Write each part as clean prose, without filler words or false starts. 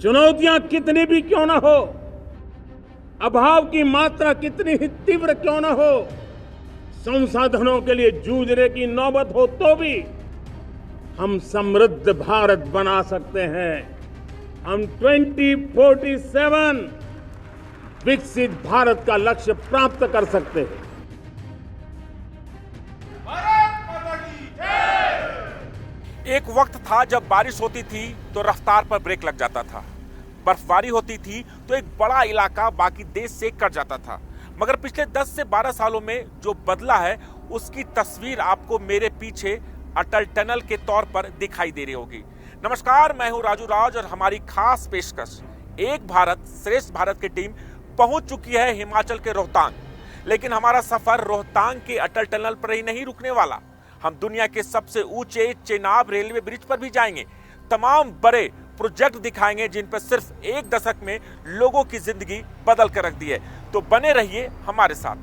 चुनौतियां कितनी भी क्यों ना हो, अभाव की मात्रा कितनी ही तीव्र क्यों ना हो, संसाधनों के लिए जूझने की नौबत हो तो भी हम समृद्ध भारत बना सकते हैं। हम 2047 विकसित भारत का लक्ष्य प्राप्त कर सकते हैं। एक वक्त था जब बारिश होती थी तो रफ्तार पर ब्रेक लग जाता था, बर्फबारी होती थी तो एक बड़ा इलाका बाकी देश से कट जाता था। मगर पिछले 10 से 12 सालों में जो बदला है उसकी तस्वीर आपको मेरे पीछे अटल टनल के तौर पर दिखाई दे रही होगी। नमस्कार, मैं हूं राजू राज और हमारी खास पेशकश एक भारत श्रेष्ठ भारत की टीम पहुंच चुकी है हिमाचल के रोहतांग। लेकिन हमारा सफर रोहतांग के अटल टनल पर ही नहीं रुकने वाला। हम दुनिया के सबसे ऊंचे चेनाब रेलवे ब्रिज पर भी जाएंगे, तमाम बड़े प्रोजेक्ट दिखाएंगे जिन पर सिर्फ एक दशक में लोगों की जिंदगी बदल कर रख दी है। तो बने रहिए हमारे साथ।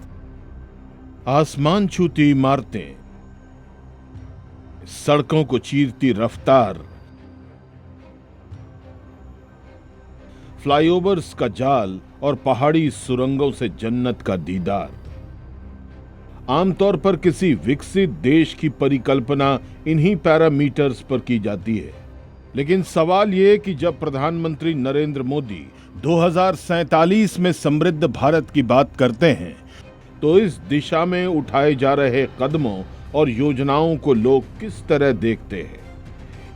आसमान छूती इमारतें, सड़कों को चीरती रफ्तार, फ्लाईओवर्स का जाल और पहाड़ी सुरंगों से जन्नत का दीदार। आमतौर पर किसी विकसित देश की परिकल्पना इन्हीं पैरामीटर्स पर की जाती है। लेकिन सवाल यह कि जब प्रधानमंत्री नरेंद्र मोदी 2047 में समृद्ध भारत की बात करते हैं तो इस दिशा में उठाए जा रहे कदमों और योजनाओं को लोग किस तरह देखते हैं,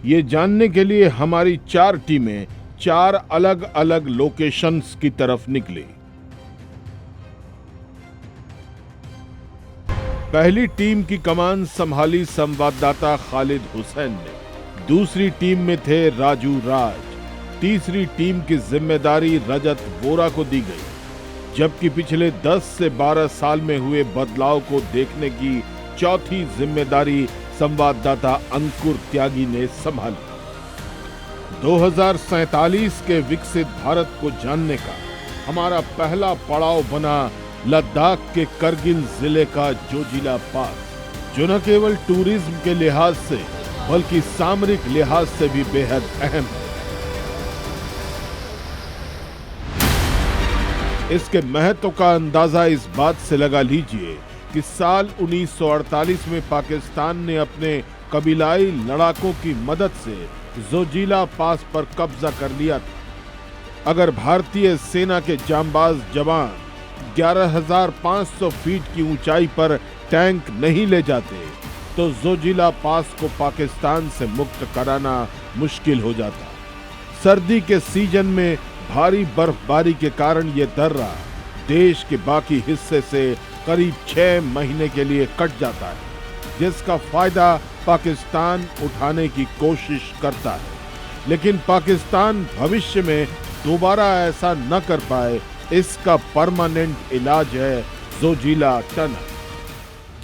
ये जानने के लिए हमारी 4 टीमें 4 अलग अलग लोकेशंस की तरफ निकली। पहली टीम की कमान संभाली संवाददाता खालिद हुसैन ने, दूसरी टीम में थे राजू राज, तीसरी टीम की जिम्मेदारी रजत वोरा को दी गई, जबकि पिछले 10 से 12 साल में हुए बदलाव को देखने की चौथी जिम्मेदारी संवाददाता अंकुर त्यागी ने संभाली। 2047 के विकसित भारत को जानने का हमारा पहला पड़ाव बना लद्दाख के करगिल जिले का जोजिला पास, जो न केवल टूरिज्म के लिहाज से बल्कि सामरिक लिहाज से भी बेहद अहम है। इसके महत्व का अंदाजा इस बात से लगा लीजिए कि साल 1948 में पाकिस्तान ने अपने कबीलाई लड़ाकों की मदद से जोजिला पास पर कब्जा कर लिया था। अगर भारतीय सेना के जांबाज जवान 11,500 फीट की ऊंचाई पर टैंक नहीं ले जाते तो जोजिला पास को पाकिस्तान से मुक्त कराना मुश्किल हो जाता। सर्दी के सीजन में भारी बर्फबारी के कारण यह दर्रा देश के बाकी हिस्से से करीब 6 महीने के लिए कट जाता है, जिसका फायदा पाकिस्तान उठाने की कोशिश करता है। लेकिन पाकिस्तान भविष्य में दोबारा ऐसा न कर पाए, इसका परमानेंट इलाज है जोजिला टनल।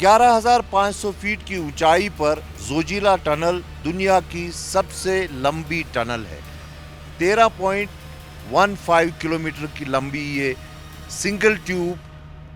11,500 फीट की ऊंचाई पर जोजिला टनल दुनिया की सबसे लंबी टनल है। 13.15 किलोमीटर की लंबी ये single tube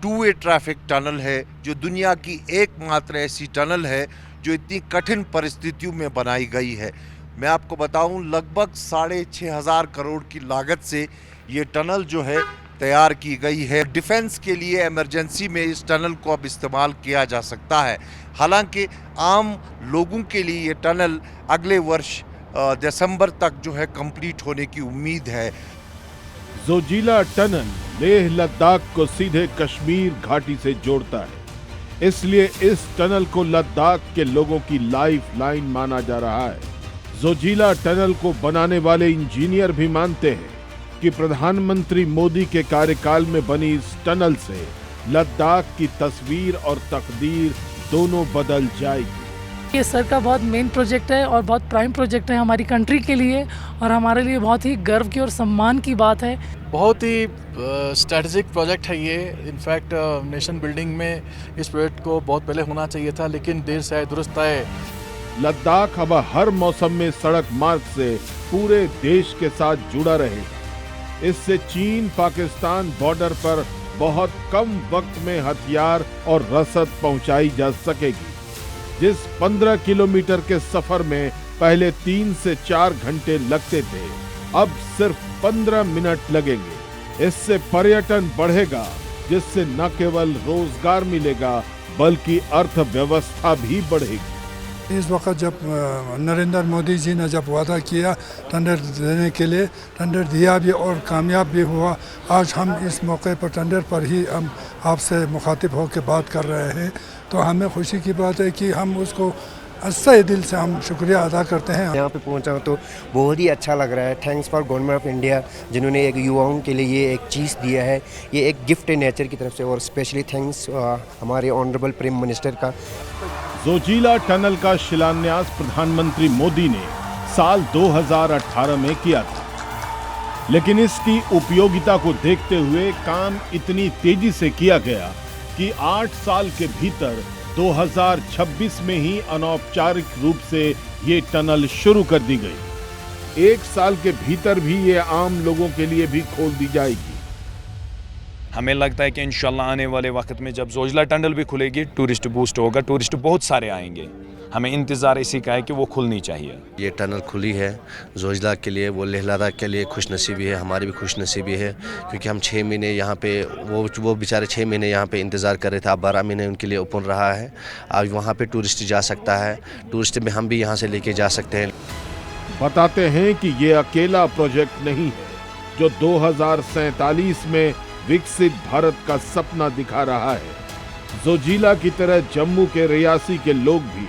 2 way traffic tunnel है, जो दुनिया की एकमात्र ऐसी टनल है जो इतनी कठिन परिस्थितियों में बनाई गई है। मैं आपको बताऊं, लगभग 6,500 करोड़ की लागत से ये टनल जो है तैयार की गई है। डिफेंस के लिए इमरजेंसी में इस टनल को अब इस्तेमाल किया जा सकता है। हालांकि आम लोगों के लिए ये टनल अगले वर्ष दिसंबर तक जो है कंप्लीट होने की उम्मीद है। जोजिला टनल लेह लद्दाख को सीधे कश्मीर घाटी से जोड़ता है, इसलिए इस टनल को लद्दाख के लोगों की लाइफ लाइन माना जा रहा है। जोजिला टनल को बनाने वाले इंजीनियर भी मानते हैं कि प्रधानमंत्री मोदी के कार्यकाल में बनी इस टनल से लद्दाख की तस्वीर और तकदीर दोनों बदल जाएगी। ये सर का बहुत मेन प्रोजेक्ट है और बहुत प्राइम प्रोजेक्ट है हमारी कंट्री के लिए, और हमारे लिए बहुत ही गर्व की और सम्मान की बात है। बहुत ही स्ट्रेटजिक प्रोजेक्ट है ये। इनफैक्ट नेशन बिल्डिंग में इस प्रोजेक्ट को बहुत पहले होना चाहिए था, लेकिन देर से आए दुरुस्त आए। लद्दाख अब हर मौसम में सड़क मार्ग से पूरे देश के साथ जुड़ा रहेगा। इससे चीन पाकिस्तान बॉर्डर पर बहुत कम वक्त में हथियार और रसद पहुंचाई जा सकेगी। जिस 15 किलोमीटर के सफर में पहले 3 से 4 घंटे लगते थे, अब सिर्फ 15 मिनट लगेंगे। इससे पर्यटन बढ़ेगा, जिससे न केवल रोजगार मिलेगा बल्कि अर्थव्यवस्था भी बढ़ेगी। इस वक्त जब नरेंद्र मोदी जी ने जब वादा किया टेंडर देने के लिए, टेंडर दिया भी और कामयाब भी हुआ। आज हम इस मौके पर टेंडर पर ही हम आपसे मुखातिब होकर बात कर रहे हैं, तो हमें खुशी की बात है कि हम उसको सच्चे दिल से हम शुक्रिया अदा करते हैं। यहाँ पे पहुँचा हूँ तो बहुत ही अच्छा लग रहा है। Thanks for government of India, जिन्होंने एक युवाओं के लिए ये एक चीज़ दिया है, ये एक गिफ्ट है नेचर की तरफ से। और स्पेशली थैंक्स हमारे ऑनरेबल प्राइम मिनिस्टर का। जोजिला टनल का शिलान्यास प्रधानमंत्री मोदी ने साल 2018 में किया था, लेकिन इसकी उपयोगिता को देखते हुए काम इतनी तेजी से किया गया कि 8 साल के भीतर 2026 में ही अनौपचारिक रूप से ये टनल शुरू कर दी गई। 1 साल के भीतर भी ये आम लोगों के लिए भी खोल दी जाएगी। हमें लगता है कि इंशाल्लाह आने वाले वक्त में जब जोजिला टनल भी खुलेगी, टूरिस्ट बूस्ट होगा, टूरिस्ट बहुत सारे आएंगे। हमें इंतज़ार इसी का है कि वो खुलनी चाहिए। ये टनल खुली है जोजिला के लिए, वो लेह लद्दाख के लिए खुशनसीबी है, हमारी भी खुशनसीबी है, क्योंकि हम 6 महीने यहाँ पे वो बेचारे 6 महीने यहाँ पे इंतज़ार कर रहे थे। अब 12 महीने उनके लिए ओपन रहा है। अब वहाँ पे टूरिस्ट जा सकता है, टूरिस्ट में हम भी यहाँ से लेके जा सकते हैं। बताते हैं कि ये अकेला प्रोजेक्ट नहीं है जो 2047 में विकसित भारत का सपना दिखा रहा है। जोजिला की तरह जम्मू के रियासी के लोग भी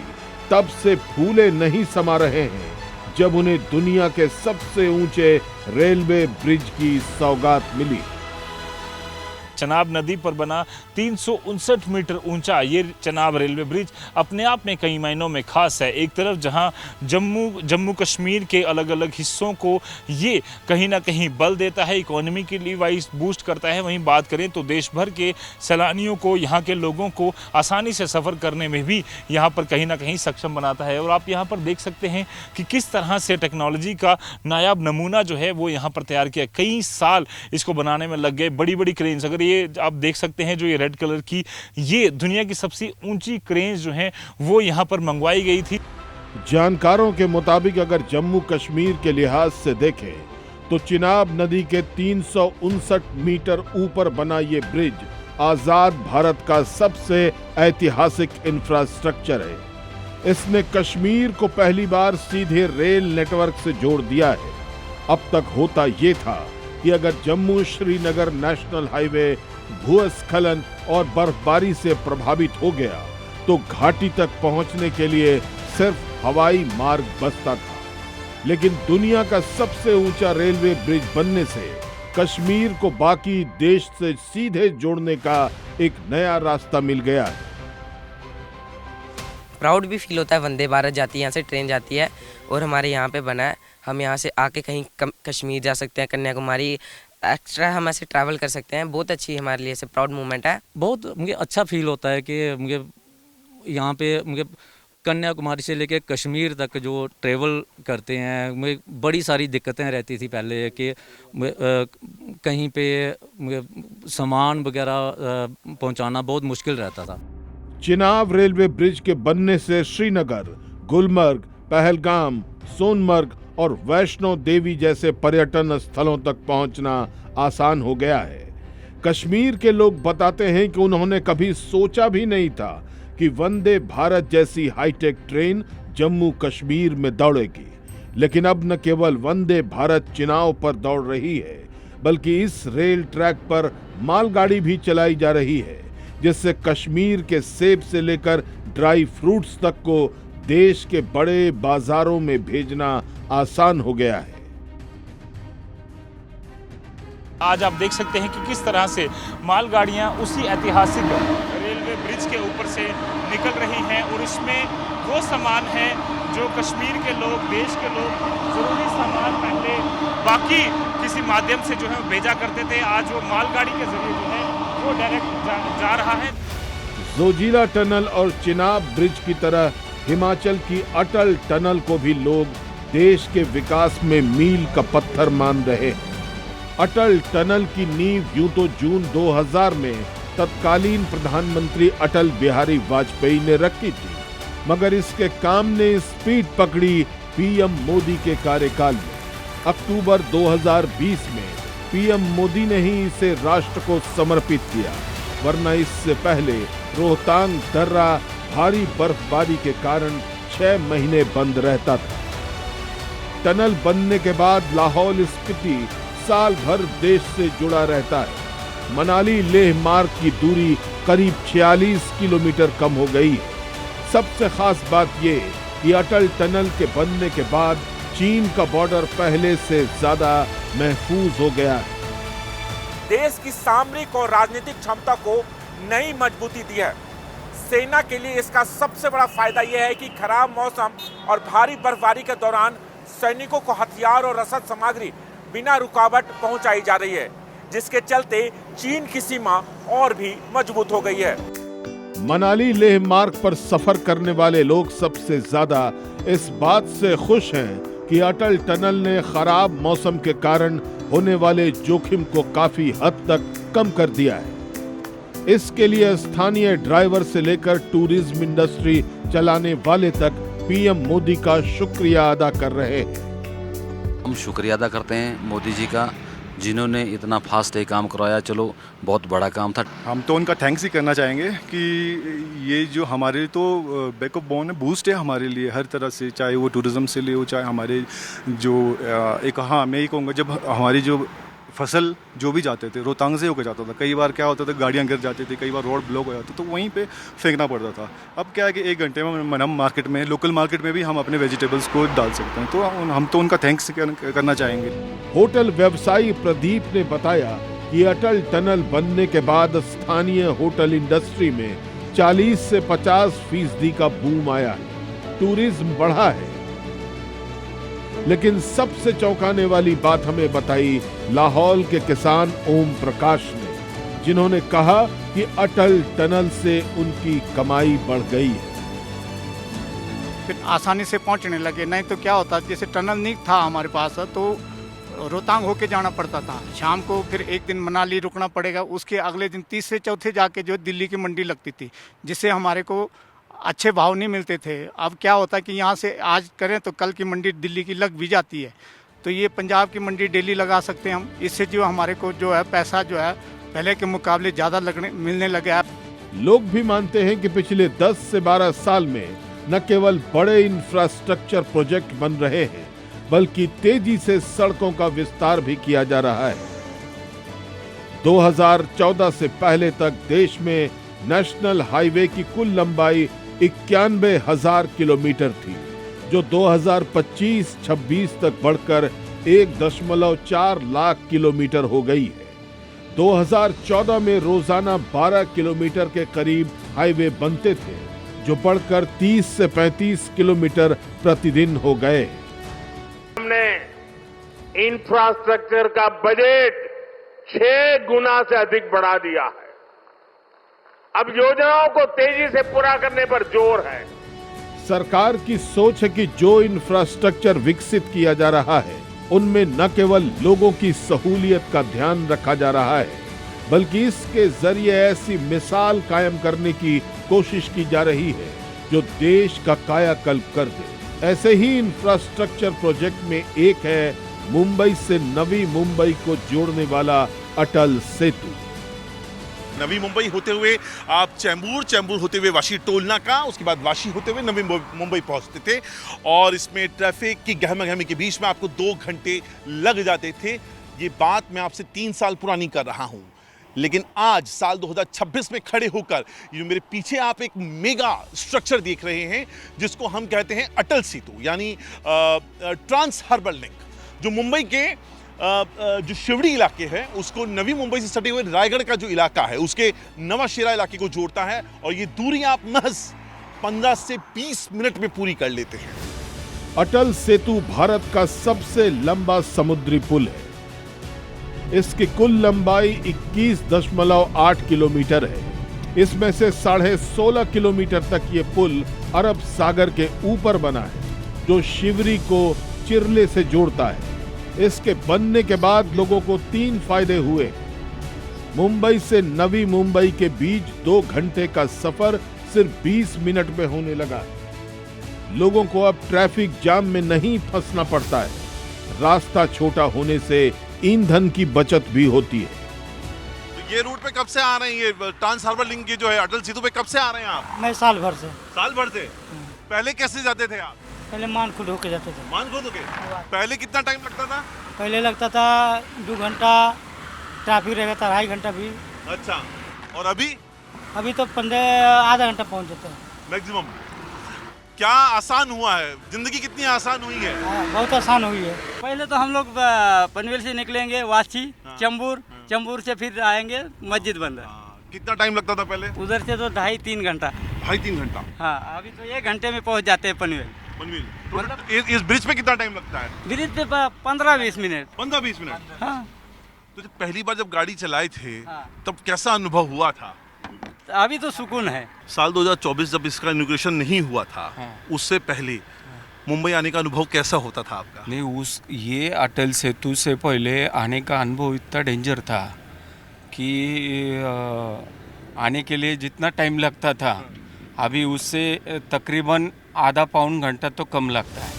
तब से फूले नहीं समा रहे हैं जब उन्हें दुनिया के सबसे ऊंचे रेलवे ब्रिज की सौगात मिली। चनाब नदी पर बना 359 मीटर ऊंचा ये चनाब रेलवे ब्रिज अपने आप में कई मायनों में खास है। एक तरफ जहां जम्मू कश्मीर के अलग अलग हिस्सों को ये कहीं ना कहीं बल देता है, इकोनॉमी के लिए वाइज बूस्ट करता है, वहीं बात करें तो देश भर के सैलानियों को, यहाँ के लोगों को आसानी से सफ़र करने में भी यहाँ पर कहीं ना कहीं सक्षम बनाता है। और आप यहाँ पर देख सकते हैं कि किस तरह से टेक्नोलॉजी का नायाब नमूना जो है वो यहाँ पर तैयार किया। कई साल इसको बनाने में लग गए, बड़ी बड़ी क्रेन्स। अगर ये आप देख सकते हैं जो ये रेड कलर की, ये दुनिया की सबसे ऊंची क्रेन्स जो हैं वो यहाँ पर मंगवाई गई थी। जानकारों के मुताबिक अगर जम्मू कश्मीर के लिहाज से देखें तो चिनाब नदी के 359 मीटर ऊपर बना ये ब्रिज आजाद भारत का सबसे ऐतिहासिक इंफ्रास्ट्रक्चर है। इसने कश्मीर को पहली बार सीधे रेल नेटवर्क से जोड़ दिया है। अब तक होता ये था कि अगर जम्मू श्रीनगर नेशनल हाईवे भूस्खलन और बर्फबारी से प्रभावित हो गया तो घाटी तक पहुंचने के लिए सिर्फ हवाई मार्ग बचता था। लेकिन दुनिया का सबसे ऊंचा रेलवे ब्रिज बनने से कश्मीर को बाकी देश से सीधे जोड़ने का एक नया रास्ता मिल गया है। प्राउड भी फील होता है। वंदे भारत जाती है, यहाँ से ट्रेन जाती है और हमारे यहाँ पे बना है। हम यहाँ से आके कहीं कश्मीर जा सकते हैं, कन्याकुमारी, एक्स्ट्रा हम ऐसे ट्रैवल कर सकते हैं। बहुत अच्छी हमारे लिए ऐसे प्राउड मोमेंट है। बहुत मुझे अच्छा फील होता है कि मुझे यहाँ पे मुझे कन्याकुमारी से लेके कश्मीर तक जो ट्रैवल करते हैं, मुझे बड़ी सारी दिक्कतें रहती थी पहले कि कहीं पे सामान वगैरह पहुँचाना बहुत मुश्किल रहता था। चिनाब रेलवे ब्रिज के बनने से श्रीनगर, गुलमर्ग, पहलगाम, सोनमर्ग और वैष्णो देवी जैसे पर्यटन स्थलों तक पहुंचना आसान हो गया है। कश्मीर के लोग बताते हैं कि उन्होंने कभी सोचा भी नहीं था कि वंदे भारत जैसी हाईटेक ट्रेन जम्मू कश्मीर में दौड़ेगी। लेकिन अब न केवल वंदे भारत चिनाव पर दौड़ रही है, बल्कि इस रेल ट्रैक पर मालगाड़ी भी चलाई जा रही है, जिससे कश्मीर के सेब से लेकर ड्राई फ्रूट्स तक को देश के बड़े बाजारों में भेजना आसान हो गया है। आज आप देख सकते हैं कि किस तरह से मालगाड़ियां उसी ऐतिहासिक रेलवे ब्रिज के ऊपर से निकल रही हैं और इसमें वो सामान है जो कश्मीर के लोग, देश के लोग ज़रूरी सामान पहले बाकी किसी माध्यम से जो है भेजा करते थे, आज वो मालगाड़ी के जरिए जो है वो डायरेक्ट जा रहा है। जोजिला टनल और चिनाब ब्रिज की तरह हिमाचल की अटल टनल को भी लोग देश के विकास में मील का पत्थर मान रहे हैं। अटल टनल की नींव यूं तो जून 2000 में तत्कालीन प्रधानमंत्री अटल बिहारी वाजपेयी ने रखी थी, मगर इसके काम ने स्पीड पकड़ी पीएम मोदी के कार्यकाल में। अक्टूबर 2020 में पीएम मोदी ने ही इसे राष्ट्र को समर्पित किया, वरना इससे पहले रोहतांग दर्रा भारी बर्फबारी के कारण 6 महीने बंद रहता था। टनल बनने के बाद लाहौल स्पीति साल भर देश से जुड़ा रहता है। मनाली लेह मार्ग की दूरी करीब 46 किलोमीटर कम हो गई है। सबसे खास बात ये कि अटल टनल के बनने के बाद चीन का बॉर्डर पहले से ज्यादा महफूज हो गया है। देश की सामरिक और राजनीतिक क्षमता को नई मजबूती दी है। सेना के लिए इसका सबसे बड़ा फायदा यह है कि खराब मौसम और भारी बर्फबारी के दौरान सैनिकों को हथियार और रसद सामग्री बिना रुकावट पहुंचाई जा रही है, जिसके चलते चीन की सीमा और भी मजबूत हो गई है। मनाली लेह मार्ग पर सफर करने वाले लोग सबसे ज्यादा इस बात से खुश हैं कि अटल टनल ने खराब मौसम के कारण होने वाले जोखिम को काफी हद तक कम कर दिया है। इसके लिए स्थानीय ड्राइवर से लेकर टूरिज्म इंडस्ट्री चलाने वाले तक पीएम मोदी का शुक्रिया अदा कर रहे हैं। हम शुक्रिया अदा करते हैं मोदी जी का, जिन्होंने इतना फास्ट ये काम करवाया। चलो बहुत बड़ा काम था। हम तो उनका थैंक्स ही करना चाहेंगे कि ये जो हमारे तो बैकअप बोन है, बूस्ट है हमारे लिए हर तरह से, चाहे वो टूरिज्म से ले हो, चाहे हमारे जो एक, हाँ मैं ये कहूँगा, जब हमारी जो फसल जो भी जाते थे रोहतांग से होकर जाता था, कई बार क्या होता था गाड़ियाँ गिर जाती थी, कई बार रोड ब्लॉक हो जाता, तो वहीं पे फेंकना पड़ता था। अब क्या है कि 1 घंटे में हम मार्केट में, लोकल मार्केट में भी हम अपने वेजिटेबल्स को डाल सकते हैं। तो हम तो उनका थैंक्स करना चाहेंगे। होटल व्यवसायी प्रदीप ने बताया कि अटल टनल बनने के बाद स्थानीय होटल इंडस्ट्री में 40 से 50% का बूम आया है, टूरिज्म बढ़ा है। लेकिन सबसे चौंकाने वाली बात हमें बताई लाहौल के किसान ओम प्रकाश ने, जिन्होंने कहा कि अटल टनल से उनकी कमाई बढ़ गई है। फिर आसानी से पहुंचने लगे, नहीं तो क्या होता, जैसे टनल नहीं था हमारे पास तो रोहतांग होके जाना पड़ता था। शाम को फिर एक दिन मनाली रुकना पड़ेगा, उसके अगले दिन तीसरे चौथे जाके जो दिल्ली की मंडी लगती थी, जिससे हमारे को अच्छे भाव नहीं मिलते थे। अब क्या होता है कि यहाँ से आज करें तो कल की मंडी दिल्ली की लग भी जाती है, तो ये पंजाब की मंडी डेली लगा सकते हैं हम। इससे जो हमारे को जो है पैसा जो है पहले के मुकाबले ज़्यादा मिलने लगे है। लोग भी मानते हैं कि पिछले 10 से 12 साल में न केवल बड़े इंफ्रास्ट्रक्चर प्रोजेक्ट बन रहे हैं, बल्कि तेजी से सड़कों का विस्तार भी किया जा रहा है। 2014 से पहले तक देश में नेशनल हाईवे की कुल लंबाई 91,000 किलोमीटर थी, जो 2025-26 तक बढ़कर 1.4 लाख किलोमीटर हो गई है। 2014 में रोजाना 12 किलोमीटर के करीब हाईवे बनते थे, जो बढ़कर 30 से 35 किलोमीटर प्रतिदिन हो गए। हमने इंफ्रास्ट्रक्चर का बजट 6 गुना से अधिक बढ़ा दिया है। अब योजनाओं को तेजी से पूरा करने पर जोर है। सरकार की सोच है कि जो इंफ्रास्ट्रक्चर विकसित किया जा रहा है, उनमें न केवल लोगों की सहूलियत का ध्यान रखा जा रहा है, बल्कि इसके जरिए ऐसी मिसाल कायम करने की कोशिश की जा रही है जो देश का कायाकल्प कर दे। ऐसे ही इंफ्रास्ट्रक्चर प्रोजेक्ट में एक है मुंबई से नवी मुंबई को जोड़ने वाला अटल सेतु। नवी मुंबई होते हुए आप चैम्बूर होते हुए वाशी टोल नाका, उसके बाद वाशी होते हुए नवी मुंबई पहुंचते थे, और इसमें ट्रैफिक की गहमा-गहमी के बीच में आपको 2 घंटे लग जाते थे। ये बात मैं आपसे 3 साल पुरानी कर रहा हूं, लेकिन आज साल 2026 में खड़े होकर ये मेरे पीछे आप एक मेगा स्ट्रक्चर देख रहे हैं, जिसको हम कहते हैं अटल सेतु, यानी ट्रांस हार्बर लिंक, जो मुंबई के जो शिवड़ी इलाके है उसको नवी मुंबई से सटे हुए रायगढ़ का जो इलाका है उसके नवाशेरा इलाके को जोड़ता है, और ये दूरी आप महज 15 से 20 मिनट में पूरी कर लेते हैं। अटल सेतु भारत का सबसे लंबा समुद्री पुल है। इसकी कुल लंबाई 21.8 किलोमीटर है। इसमें से 16.5 किलोमीटर तक ये पुल अरब सागर के ऊपर बना है, जो शिवरी को चिरले से जोड़ता है। इसके बनने के बाद लोगों को 3 फायदे हुए। मुंबई से नवी मुंबई के बीच 2 घंटे का सफर सिर्फ 20 मिनट में होने लगा। लोगों को अब ट्रैफिक जाम में नहीं फंसना पड़ता है। रास्ता छोटा होने से ईंधन की बचत भी होती है। ये रूट पे कब से आ रहे हैं? ये ट्रांस हार्बर लिंक की जो है अटल सेतु पे कब से आ रहे हैं आप? मैं साल भर से। साल भर से? पहले कैसे जाते थे आप? पहले मानखुद होके जाते थे। मानखुद होके? पहले कितना टाइम लगता था? पहले लगता था 2 घंटा, ट्रैफिक रहेगा था 2.5 घंटा भी। अच्छा, और अभी? अभी तो आधा घंटा पहुंच जाते हैं मैक्सिमम। क्या आसान हुआ है? जिंदगी कितनी आसान हुई है? बहुत आसान हुई है। पहले तो हम लोग पनवेल से निकलेंगे वाशी, चंबूर, चंबूर से फिर आएंगे मस्जिद बंदर। कितना टाइम लगता था पहले? उधर से तो 2.5-3 घंटा। 2.5-3 घंटा? हाँ, अभी तो 1 घंटे में पहुंच जाते हैं पनवेल। मतलब इस ब्रिज पे कितना टाइम लगता है? ब्रिज पे 15-20 मिनट। 15-20 मिनट? हाँ। तो जब पहली बार जब गाड़ी चलाए थे तब कैसा अनुभव हुआ था? अभी तो सुकून है। साल 2024 जब इसका इनॉग्रेशन नहीं हुआ था, उससे पहले मुंबई आने का अनुभव कैसा होता था आपका? नहीं, ये अटल सेतु से पहले आने का अनुभव इतना डेंजर था कि आने के लिए जितना टाइम लगता था अभी उससे तकरीबन आधा पौन घंटा तो कम लगता है।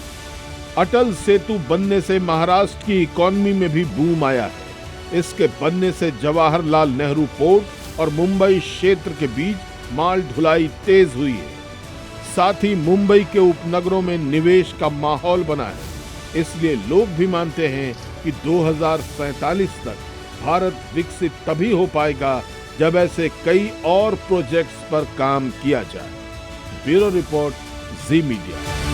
अटल सेतु बनने से महाराष्ट्र की इकॉनमी में भी बूम आया है। इसके बनने से जवाहरलाल नेहरू पोर्ट और मुंबई क्षेत्र के बीच माल ढुलाई तेज हुई है। साथ ही मुंबई के उपनगरों में निवेश का माहौल बना है। इसलिए लोग भी मानते हैं कि 2047 तक भारत विकसित तभी हो पाएगा जब ऐसे कई और प्रोजेक्ट्स पर काम किया जाए। ब्यूरो रिपोर्ट, जी मीडिया।